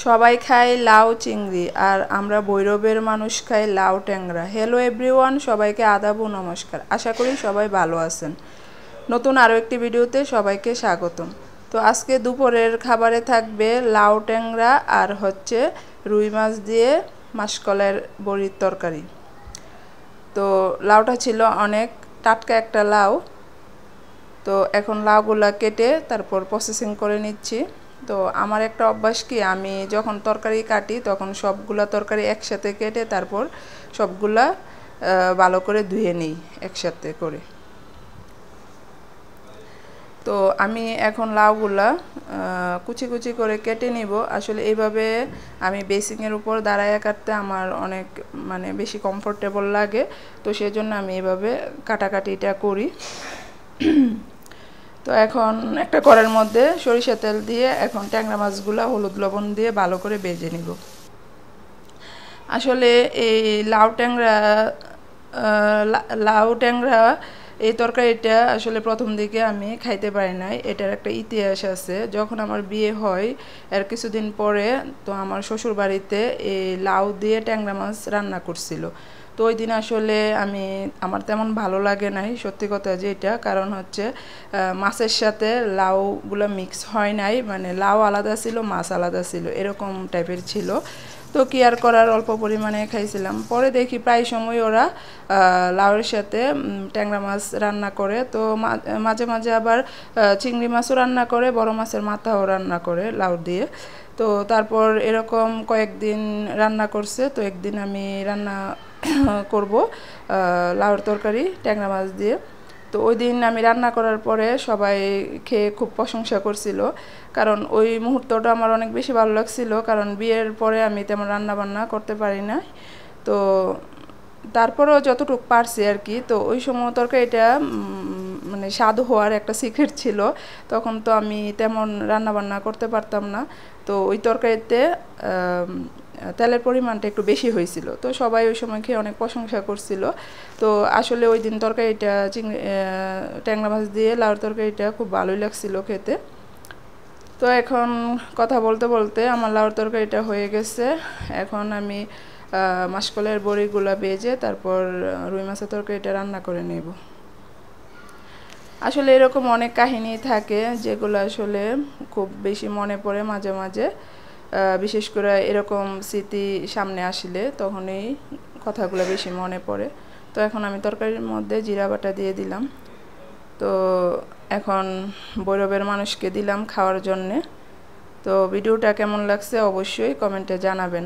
সবাই খায় লাউ চিংড়ি আর আমরা ভৈরবের মানুষ খাই লাউ ট্যাংরা। হ্যালো এভরিওয়ান, সবাইকে আদাব ও নমস্কার। আশা করি সবাই ভালো আছেন। নতুন আরও একটি ভিডিওতে সবাইকে স্বাগতম। তো আজকে দুপুরের খাবারে থাকবে লাউ ট্যাংরা আর রুই মাছ দিয়ে মাসকলাইয়ের বড়ির তরকারি। তো লাউটা ছিল অনেক টাটকা একটা লাউ। তো এখন লাউগুলা কেটে তারপর প্রসেসিং করে নিচ্ছি। তো আমার একটা অভ্যাস কি, আমি যখন তরকারি কাটি তখন সবগুলা তরকারি একসাথে কেটে তারপর সবগুলা ভালো করে ধুয়ে নিই একসাথে করে। তো আমি এখন লাউগুলা কুচি কুচি করে কেটে নিব। আসলে এইভাবে আমি বেসিংয়ের উপর দাঁড়ায় কাটতে আমার অনেক বেশি কমফোর্টেবল লাগে। তো সেজন্য আমি এইভাবে কাটাকাটিটা করি। তো এখন একটা কড়াইয়ের মধ্যে সরিষা তেল দিয়ে এখন ট্যাংরা মাছগুলা হলুদ লবণ দিয়ে ভালো করে ভেজে নিব। আসলে এই লাউ ট্যাংরা এই তরকারিটা আসলে প্রথম দিকে আমি খাইতে পারি নাই। এটার একটা ইতিহাস আছে। যখন আমার বিয়ে হয় এর কিছুদিন পরে তো আমার শ্বশুর বাড়িতে এই লাউ দিয়ে ট্যাংরা মাছ রান্না করছিল। তো ওই দিন আসলে আমার তেমন ভালো লাগে নাই, সত্যি কথা যেটা, কারণ মাছের সাথে লাউগুলো মিক্স হয় নাই, লাউ আলাদা ছিল মাছ আলাদা ছিল, এরকম টাইপের ছিল। তো কি আর করার, অল্প পরিমাণে খাইছিলাম। পরে দেখি প্রায় সময় ওরা লাউয়ের সাথে ট্যাংরা মাছ রান্না করে। তো মাঝে মাঝে আবার চিংড়ি মাছও রান্না করে, বড় মাছের মাথাও রান্না করে লাউ দিয়ে। তো তারপর এরকম কয়েকদিন রান্না করছে। তো একদিন আমি রান্না করব লাউয়ের তরকারি ট্যাংরা মাছ দিয়ে। তো ওই দিন আমি রান্না করার পরে সবাই খেয়ে খুব প্রশংসা করছিল, কারণ ওই মুহূর্তটা আমার অনেক বেশি ভালো লাগছিল, কারণ বিয়ের পরে আমি তেমন রান্না বান্না করতে পারি না। তো তারপরেও যতটুকু পারছি আর কি। তো ওই সময় তরকারিটা স্বাদ হওয়ার একটা সিক্রেট ছিল। তখন তো আমি তেমন রান্না বান্না করতে পারতাম না। তো ওই তরকারিতে তেলের পরিমাণটা একটু বেশি হয়েছিল। তো সবাই ওই সময় খেয়ে অনেক প্রশংসা করছিল। তো আসলে ওই দিন তরকারিটা ট্যাংরা মাছ দিয়ে লাউর তরকারিটা খুব ভালোই লাগছিল খেতে। তো এখন কথা বলতে বলতে আমার লাউর তরকারিটা হয়ে গেছে। এখন আমি মাসকলাইয়ের বড়িগুলা ভেজে তারপর রুই মাছের তরকারিটা রান্না করে নেব। আসলে এরকম অনেক কাহিনী থাকে যেগুলো আসলে খুব বেশি মনে পড়ে মাঝে মাঝে, বিশেষ করে এরকম স্মৃতি সামনে আসলে তখনই কথাগুলো বেশি মনে পড়ে। তো এখন আমি তরকারির মধ্যে জিরা বাটা দিয়ে দিলাম। তো এখন ভৈরবের মানুষকে দিলাম খাওয়ার জন্যে। তো ভিডিওটা কেমন লাগছে অবশ্যই কমেন্টে জানাবেন।